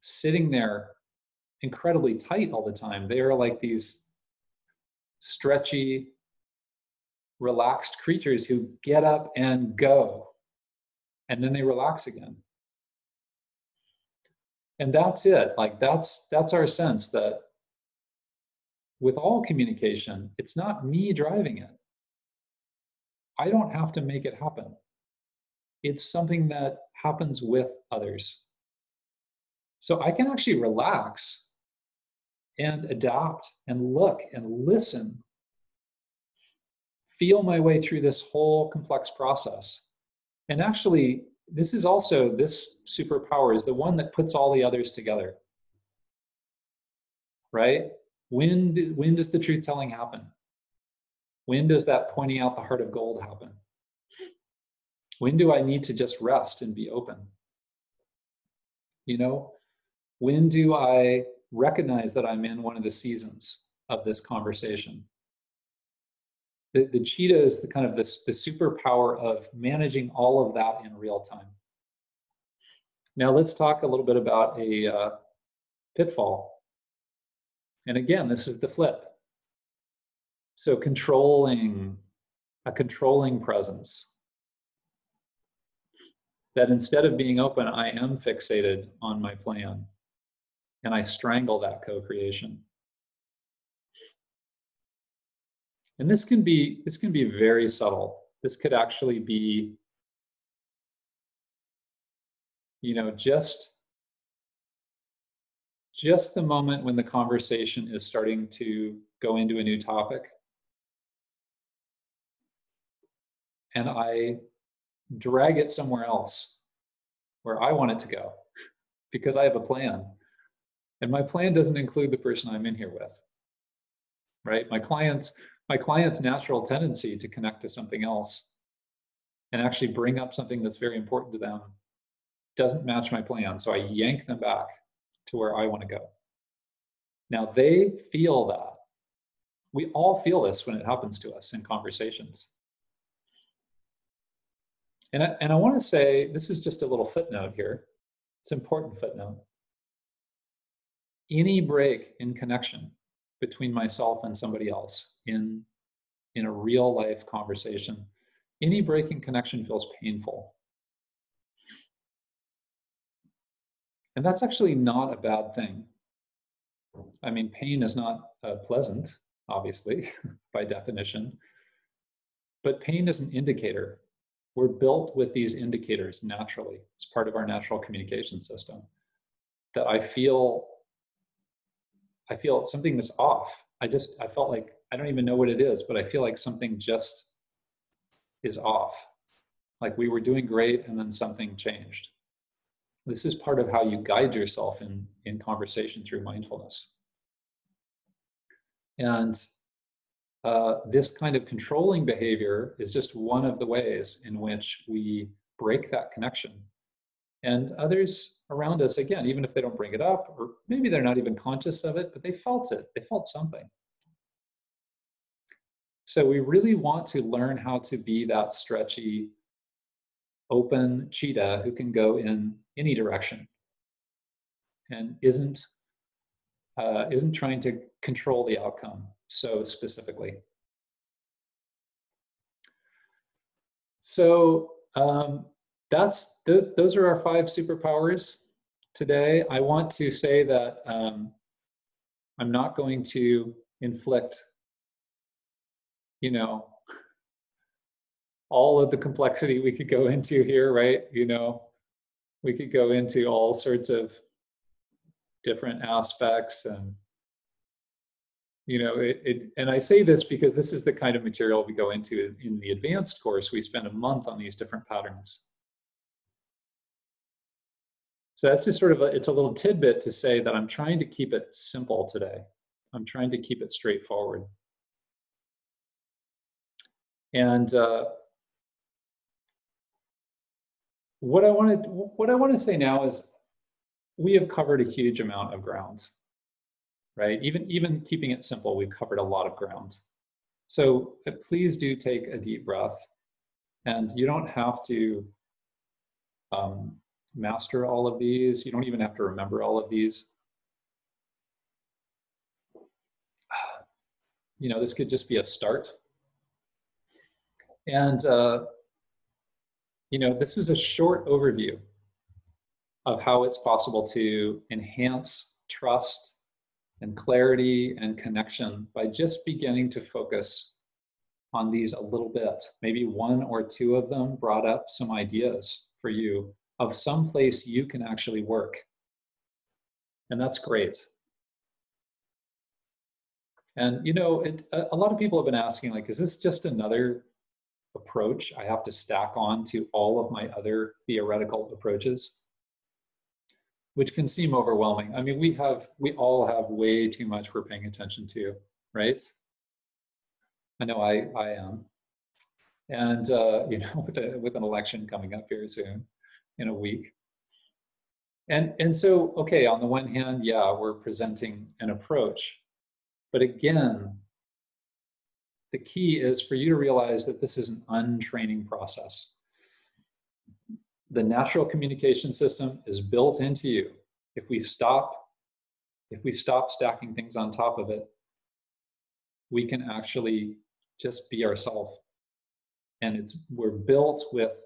sitting there incredibly tight all the time. They are like these stretchy, relaxed creatures who get up and go, and then they relax again. And that's it. Like that's our sense that with all communication, it's not me driving it. I don't have to make it happen. It's something that happens with others. So I can actually relax and adapt and look and listen, feel my way through this whole complex process. And actually, this superpower is the one that puts all the others together, right? When does the truth telling happen? When does that pointing out the heart of gold happen? When do I need to just rest and be open? When do I recognize that I'm in one of the seasons of this conversation? The cheetah is the superpower of managing all of that in real time. Now let's talk a little bit about a pitfall. And again, this is the flip. So a controlling presence. That instead of being open, I am fixated on my plan. And I strangle that co-creation. And this can be very subtle. This could actually be, just the moment when the conversation is starting to go into a new topic. And I drag it somewhere else where I want it to go because I have a plan. And my plan doesn't include the person I'm in here with, right? My client's natural tendency to connect to something else and actually bring up something that's very important to them doesn't match my plan. So I yank them back to where I want to go. Now they feel that. We all feel this when it happens to us in conversations. And I want to say, this is just a little footnote here. It's an important footnote. Any break in connection between myself and somebody else in a real life conversation, any break in connection feels painful. And that's actually not a bad thing. I mean, pain is not pleasant, obviously, by definition. But pain is an indicator. We're built with these indicators naturally. It's part of our natural communication system. That I feel something is off. I felt like, I don't even know what it is, but I feel like something just is off. Like we were doing great and then something changed. This is part of how you guide yourself in conversation through mindfulness. And this kind of controlling behavior is just one of the ways in which we break that connection. And others around us, again, even if they don't bring it up, or maybe they're not even conscious of it, but they felt it. They felt something. So we really want to learn how to be that stretchy, open cheetah who can go in any direction and isn't trying to control the outcome so specifically. So those are our 5 superpowers today. I want to say that I'm not going to inflict, you know, all of the complexity we could go into here, right? You know, we could go into all sorts of different aspects, and you know, and I say this because this is the kind of material we go into in the advanced course. We spend a month on these different patterns. So that's just sort of it's a little tidbit to say that I'm trying to keep it simple today. I'm trying to keep it straightforward. And what I want to say now is we have covered a huge amount of ground, right? Even keeping it simple, we've covered a lot of ground. So please do take a deep breath, and you don't have to master all of these. You don't even have to remember all of these. You know, this could just be a start. And you know, this is a short overview of how it's possible to enhance trust and clarity and connection by just beginning to focus on these a little bit. Maybe 1 or 2 of them brought up some ideas for you of some place you can actually work. And that's great. And you know, a lot of people have been asking, like, is this just another approach I have to stack on to all of my other theoretical approaches? Which can seem overwhelming. I mean, we all have way too much we're paying attention to, right? I know I am. And you know, with an election coming up here soon, in a week. And so, okay, on the one hand, yeah, we're presenting an approach. But again, the key is for you to realize that this is an untraining process. The natural communication system is built into you. If we stop stacking things on top of it, we can actually just be ourselves. And we're built with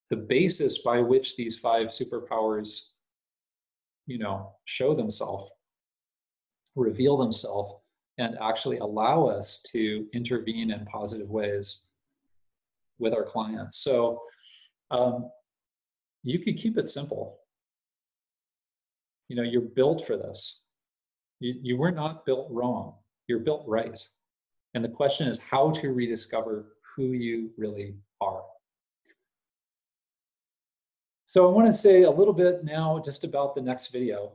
the basis by which these 5 superpowers, you know, show themselves, reveal themselves, and actually allow us to intervene in positive ways with our clients. So you could keep it simple. You know, you're built for this. You were not built wrong. You're built right. And the question is how to rediscover who you really are. So I want to say a little bit now just about the next video.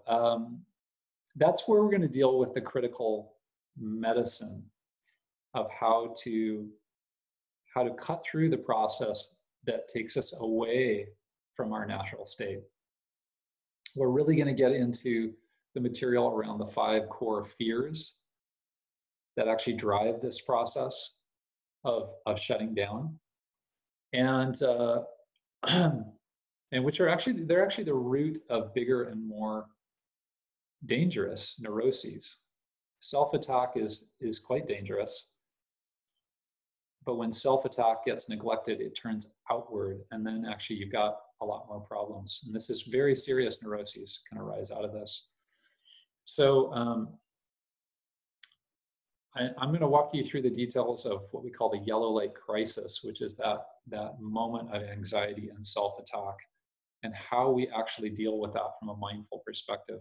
That's where we're going to deal with the critical medicine of how to cut through the process that takes us away from our natural state. We're really going to get into the material around the 5 core fears that actually drive this process of shutting down, and which are actually the root of bigger and more dangerous neuroses. Self-attack is quite dangerous, but when self-attack gets neglected, it turns outward, and then actually you've got a lot more problems. And this is very serious neuroses can arise out of this. So I'm going to walk you through the details of what we call the yellow light crisis, which is that moment of anxiety and self-attack, and how we actually deal with that from a mindful perspective.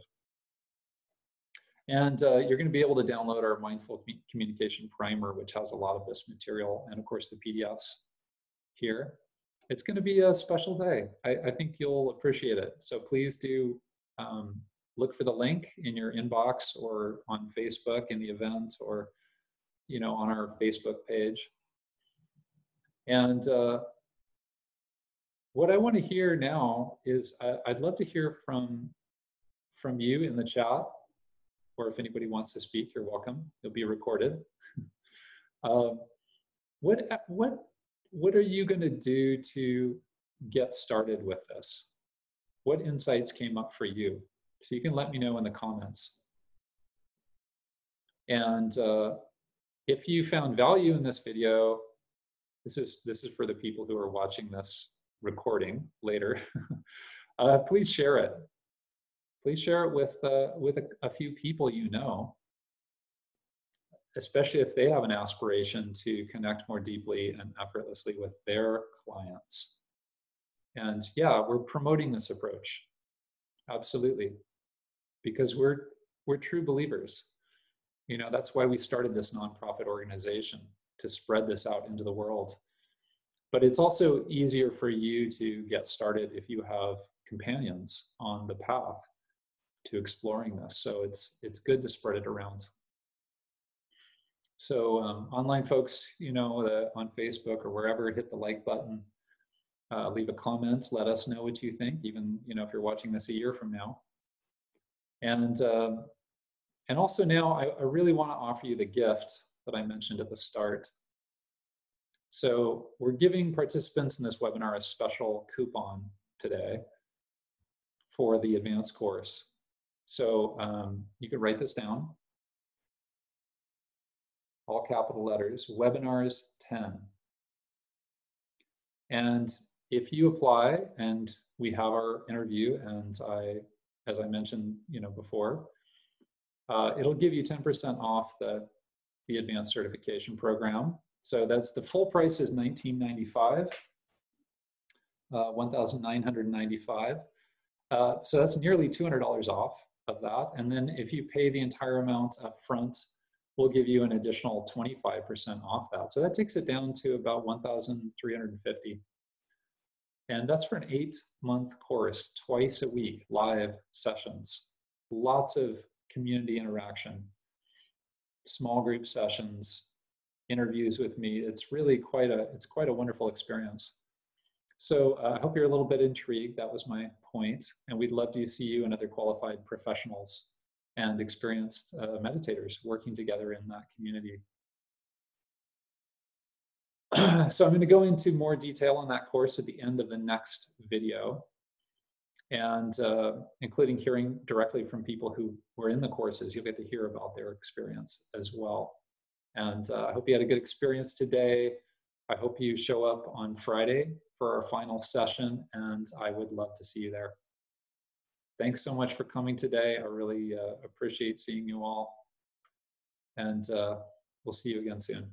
And you're going to be able to download our Mindful Communication Primer, which has a lot of this material, and of course the PDFs here. It's going to be a special day. I think you'll appreciate it. So please do look for the link in your inbox or on Facebook in the event, or you know, on our Facebook page. And what I want to hear now is I'd love to hear from you in the chat, or if anybody wants to speak, you're welcome. You'll be recorded. what are you going to do to get started with this? What insights came up for you? So you can let me know in the comments. And if you found value in this video, this is for the people who are watching this recording later. Please share it. Please share it with a few people you know, especially if they have an aspiration to connect more deeply and effortlessly with their clients. And yeah, we're promoting this approach, absolutely, because we're true believers. You know, that's why we started this nonprofit organization, to spread this out into the world. But it's also easier for you to get started if you have companions on the path to exploring this. So it's good to spread it around. So online folks, you know, on Facebook or wherever, hit the like button, leave a comment, let us know what you think, even, you know, if you're watching this a year from now. And also now I really want to offer you the gift that I mentioned at the start. So we're giving participants in this webinar a special coupon today for the advanced course. So you can write this down, all capital letters, webinars 10. And if you apply and we have our interview, and as I mentioned, you know, before, it'll give you 10% off the advanced certification program. So that's the full price is $19.95, $1,995. So that's nearly $200 off of that. And then if you pay the entire amount up front, we'll give you an additional 25% off that. So that takes it down to about $1,350. And that's for an 8-month course, twice a week, live sessions, lots of community interaction, small group sessions, interviews with me. It's really quite a wonderful experience. So I hope you're a little bit intrigued. That was my point. And we'd love to see you and other qualified professionals and experienced meditators working together in that community. So I'm going to go into more detail on that course at the end of the next video, and including hearing directly from people who were in the courses. You'll get to hear about their experience as well. And I hope you had a good experience today. I hope you show up on Friday for our final session, and I would love to see you there. Thanks so much for coming today. I really appreciate seeing you all, and we'll see you again soon.